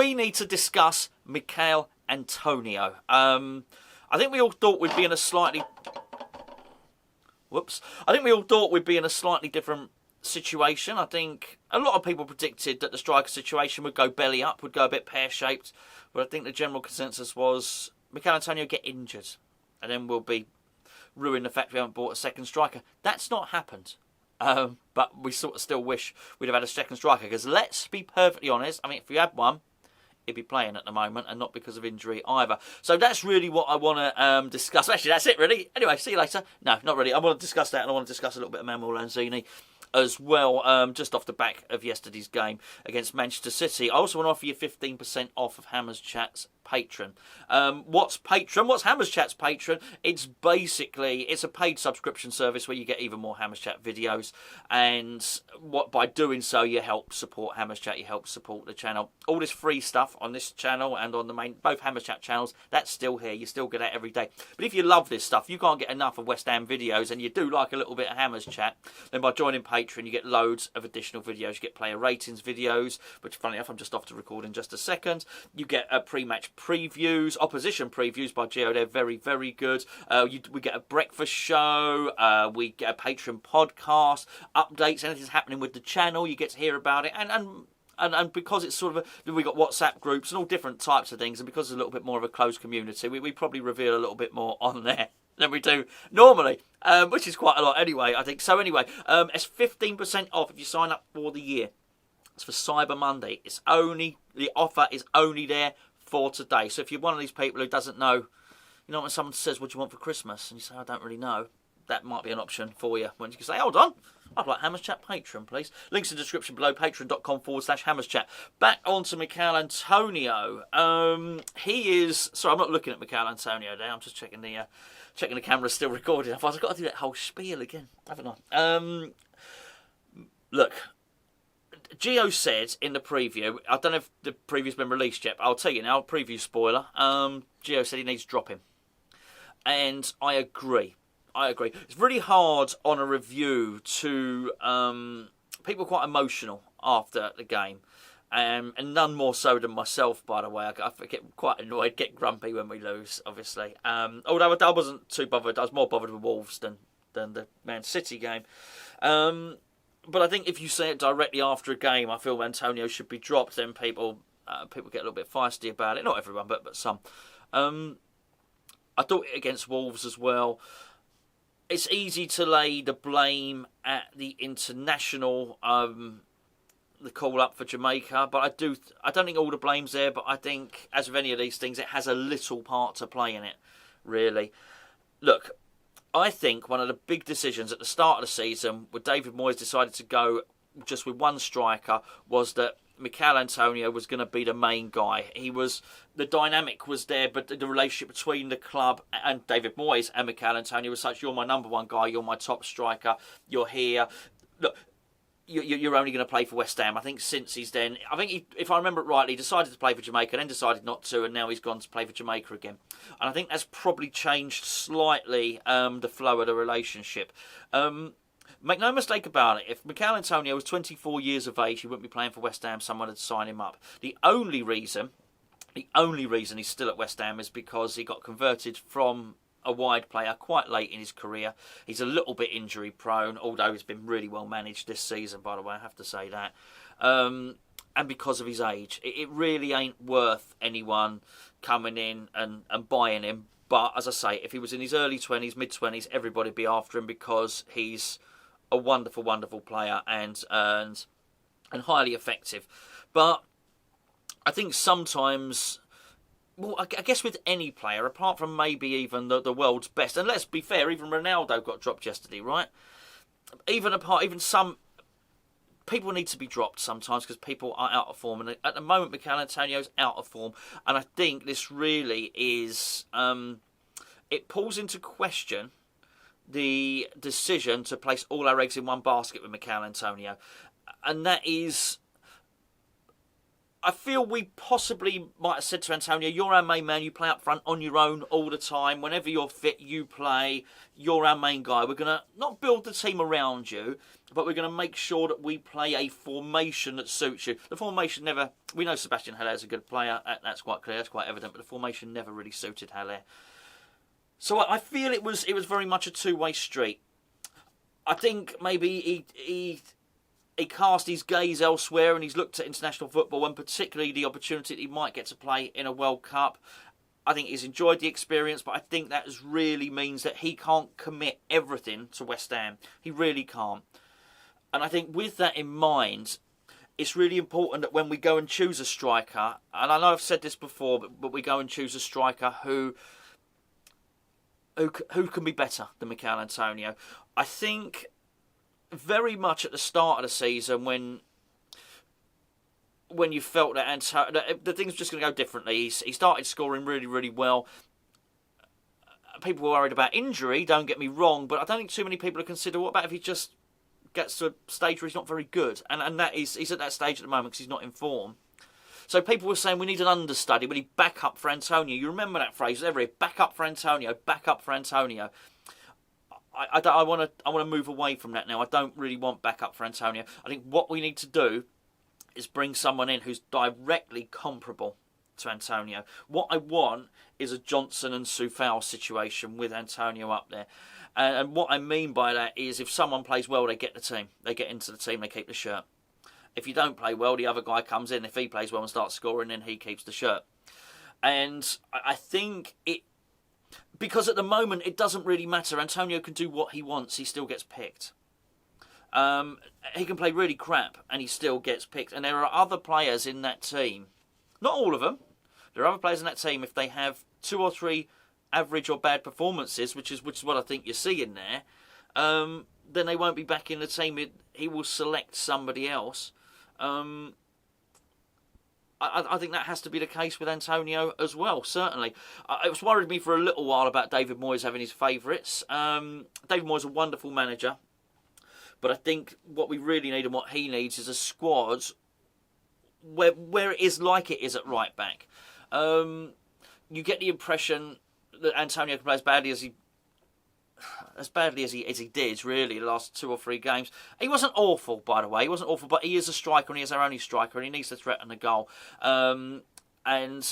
we need to discuss Michail Antonio. I think we all thought we'd be in a slightly... I think we all thought we'd be in a slightly different situation. I think a lot of people predicted that the striker situation would go belly up, would go a bit pear-shaped. But I think the general consensus was Michail Antonio get injured. And then we'll be ruin the fact we haven't bought a second striker. That's not happened. But we sort of still wish we'd have had a second striker. Because let's be perfectly honest, I mean, if we had one, he'd be playing at the moment, and not because of injury either. So that's really what I want to discuss. Actually, that's it, really. Anyway, see you later. No, not really. I want to discuss that, and I want to discuss a little bit of Manuel Lanzini as well, just off the back of yesterday's game against Manchester City. I also want to offer you 15% off of Hammers Chat's Patreon. What's Patreon? What's Hammers Chat's Patreon? It's a paid subscription service where you get even more Hammers Chat videos, and by doing so you help support Hammers Chat, you help support the channel. All this free stuff on this channel and on the both Hammers Chat channels, that's still here. You still get it every day. But if you love this stuff, you can't get enough of West Ham videos, and you do like a little bit of Hammers Chat, then by joining Patreon you get loads of additional videos. You get player ratings videos, which funny enough I'm just off to record in just a second. You get a pre-match previews, opposition previews by Gio. They're very, very good. We get a breakfast show. We get a Patreon podcast, updates, anything's happening with the channel. You get to hear about it. And because it's sort of we got WhatsApp groups and all different types of things, and because it's a little bit more of a closed community, we probably reveal a little bit more on there than we do normally, which is quite a lot anyway, I think. So anyway, it's 15% off if you sign up for the year. It's for Cyber Monday. The offer is only there for today. So if you're one of these people who doesn't know, when someone says, what do you want for Christmas? And you say, I don't really know. That might be an option for you. When you can say, hold on, I'd like Hammers Chat Patreon, please. Links in the description below, patreon.com/Hammers Chat. Back on to Michail Antonio. He is... Sorry, I'm not looking at Michail Antonio there. I'm just checking the camera's still recording. I've got to do that whole spiel again, haven't I? Look, Gio said in the preview, I don't know if the preview's been released yet, but I'll tell you now, preview spoiler, Gio said he needs dropping. And I agree. It's really hard on a review to... people are quite emotional after the game. And none more so than myself, by the way. I get quite annoyed, get grumpy when we lose, obviously. Although I wasn't too bothered. I was more bothered with Wolves than the Man City game. But I think if you say it directly after a game, I feel Antonio should be dropped, then people get a little bit feisty about it. Not everyone, but some. I thought against Wolves as well. It's easy to lay the blame at the international, the call up for Jamaica, but I don't think all the blame's there. But I think, as with any of these things, it has a little part to play in it. Really, look. I think one of the big decisions at the start of the season, where David Moyes decided to go just with one striker, was that Michail Antonio was going to be the main guy. The dynamic was there, but the relationship between the club and David Moyes and Michail Antonio was such: you're my number one guy, you're my top striker, you're here. Look, you're only going to play for West Ham. I think since he's then, if I remember it rightly, he decided to play for Jamaica, then decided not to, and now he's gone to play for Jamaica again. And I think that's probably changed slightly the flow of the relationship. Make no mistake about it, if Michail Antonio was 24 years of age, he wouldn't be playing for West Ham, someone would sign him up. The only reason he's still at West Ham is because he got converted from a wide player quite late in his career. He's a little bit injury prone, although he's been really well managed this season, by the way, I have to say that. And because of his age, it really ain't worth anyone coming in and buying him. But as I say, if he was in his early 20s, mid-20s, everybody would be after him because he's a wonderful, wonderful player and highly effective. But I think sometimes... Well, I guess with any player, apart from maybe even the world's best, and let's be fair, even Ronaldo got dropped yesterday, right? Even some people need to be dropped sometimes because people are out of form, and at the moment, Michail Antonio's out of form, and I think this really is it pulls into question the decision to place all our eggs in one basket with Michail Antonio, and that is. I feel we possibly might have said to Antonio, you're our main man, you play up front on your own all the time. Whenever you're fit, you play. You're our main guy. We're going to not build the team around you, but we're going to make sure that we play a formation that suits you. The formation never... We know Sebastian Haller's a good player. That's quite clear. That's quite evident. But the formation never really suited Haller. So I feel it was very much a two-way street. I think maybe he cast his gaze elsewhere and he's looked at international football and particularly the opportunity that he might get to play in a World Cup. I think he's enjoyed the experience, but I think that really means that he can't commit everything to West Ham. He really can't. And I think with that in mind, it's really important that when we go and choose a striker, and I know I've said this before, but we go and choose a striker who can be better than Michail Antonio. I think very much at the start of the season when you felt that the things were just going to go differently. He started scoring really, really well. People were worried about injury, don't get me wrong, but I don't think too many people have considered what about if he just gets to a stage where he's not very good. And that is, he's at that stage at the moment because he's not in form. So people were saying we need an understudy, we need backup for Antonio. You remember that phrase, every backup for Antonio, backup for Antonio. I want to move away from that now. I don't really want backup for Antonio. I think what we need to do is bring someone in who's directly comparable to Antonio. What I want is a Johnson and Soufal situation with Antonio up there. And what I mean by that is if someone plays well, they get the team. They get into the team, they keep the shirt. If you don't play well, the other guy comes in. If he plays well and starts scoring, then he keeps the shirt. And I think it... Because at the moment, it doesn't really matter. Antonio can do what he wants. He still gets picked. He can play really crap and he still gets picked. And there are other players in that team. Not all of them. There are other players in that team, if they have 2 or 3 average or bad performances, which is what I think you see in there, then they won't be back in the team. He will select somebody else. I think that has to be the case with Antonio as well, certainly. It was worried me for a little while about David Moyes having his favourites. David Moyes is a wonderful manager, but I think what we really need and what he needs is a squad where it is like it is at right back. You get the impression that Antonio can play as badly as he did, really, the last 2 or 3 games. He wasn't awful, by the way. He wasn't awful, but he is a striker, and he is our only striker, and he needs to threaten the goal. And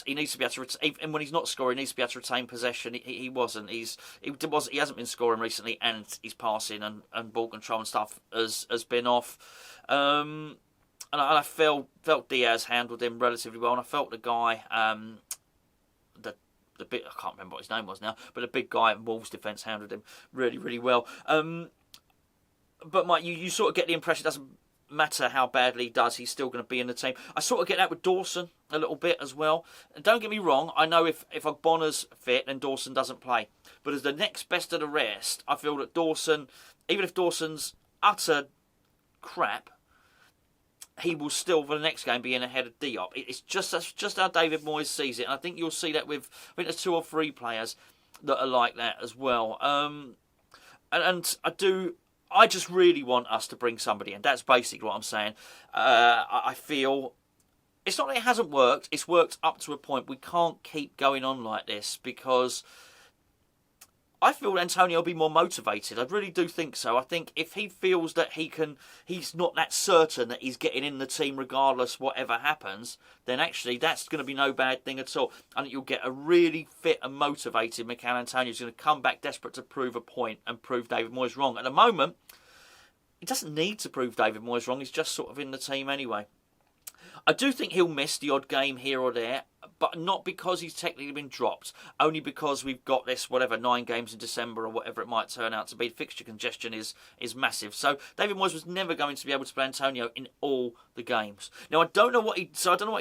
he needs to be able to... And when he's not scoring, he needs to be able to retain possession. He wasn't. He hasn't been scoring recently, and his passing and ball control and stuff has been off. And I felt Diaz handled him relatively well, and I felt the guy... I can't remember what his name was now, but the big guy in Wolves' defence handled him really, really well. But Mike, you sort of get the impression it doesn't matter how badly he does, he's still going to be in the team. I sort of get that with Dawson a little bit as well. And don't get me wrong, I know if Ogbonna's fit, then Dawson doesn't play. But as the next best of the rest, I feel that Dawson, even if Dawson's utter crap, he will still, for the next game, be in ahead of Diop. That's just how David Moyes sees it. And I think you'll see that with, I think there's 2 or 3 players that are like that as well. And I just really want us to bring somebody in. That's basically what I'm saying. I feel, it's not that it hasn't worked. It's worked up to a point. We can't keep going on like this because I feel Antonio will be more motivated. I really do think so. I think if he feels that he's not that certain that he's getting in the team regardless whatever happens, then actually that's going to be no bad thing at all. I think you'll get a really fit and motivated Michail Antonio who's going to come back desperate to prove a point and prove David Moyes wrong. At the moment, he doesn't need to prove David Moyes wrong. He's just sort of in the team anyway. I do think he'll miss the odd game here or there, but not because he's technically been dropped, only because we've got this, 9 games in December or whatever it might turn out to be. Fixture congestion is massive. So David Moyes was never going to be able to play Antonio in all the games. Now, I don't know what he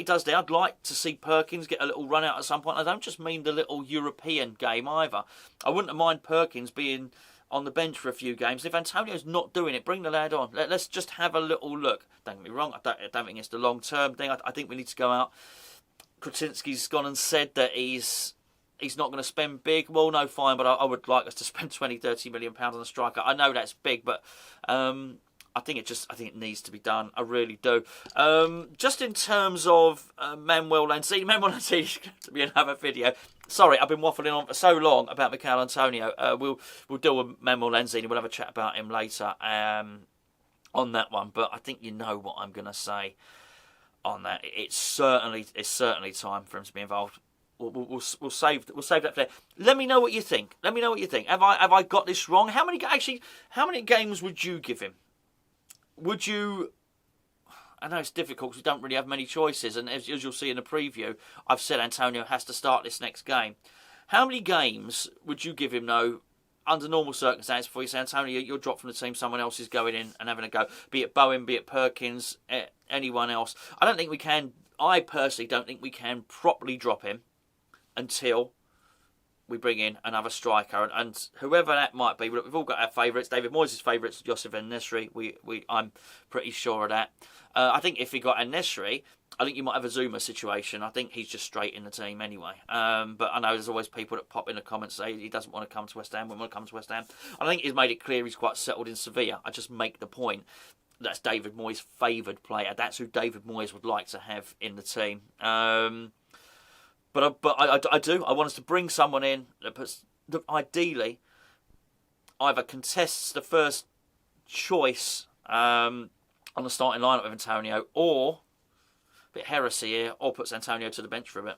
does there. I'd like to see Perkins get a little run out at some point. I don't just mean the little European game either. I wouldn't mind Perkins being on the bench for a few games. If Antonio's not doing it, bring the lad on. Let's just have a little look. Don't get me wrong, I don't think it's the long-term thing. I think we need to go out. Kretinsky's gone and said that he's not going to spend big. Well, no, fine, but I would like us to spend 20, 30 million pounds on a striker. I know that's big, but I think it needs to be done. I really do. Just in terms of Manuel Lanzini is going to be another video. Sorry, I've been waffling on for so long about Michail Antonio. We'll deal with Manuel Lanzini. We'll have a chat about him later on that one. But I think you know what I'm going to say on that. It's certainly time for him to be involved. We'll save that for there. Let me know what you think. Have I got this wrong? How many games would you give him? Would you? I know it's difficult because we don't really have many choices, and as you'll see in the preview, I've said Antonio has to start this next game. How many games would you give him, though, under normal circumstances, before you say, Antonio, you're dropped from the team, someone else is going in and having a go? Be it Bowen, be it Perkins, anyone else. I personally don't think we can properly drop him until we bring in another striker, and whoever that might be. We've all got our favourites. David Moyes' favourites, Joseph En-Nesyri. I'm pretty sure of that. I think if we got En-Nesyri, I think you might have a Zuma situation. I think he's just straight in the team anyway. But I know there's always people that pop in the comments say he doesn't want to come to West Ham. We want to come to West Ham. I think he's made it clear he's quite settled in Sevilla. I just make the point that's David Moyes' favoured player. That's who David Moyes would like to have in the team. But I do. I want us to bring someone in that ideally either contests the first choice on the starting lineup of Antonio, or a bit heresy here, or puts Antonio to the bench for a bit.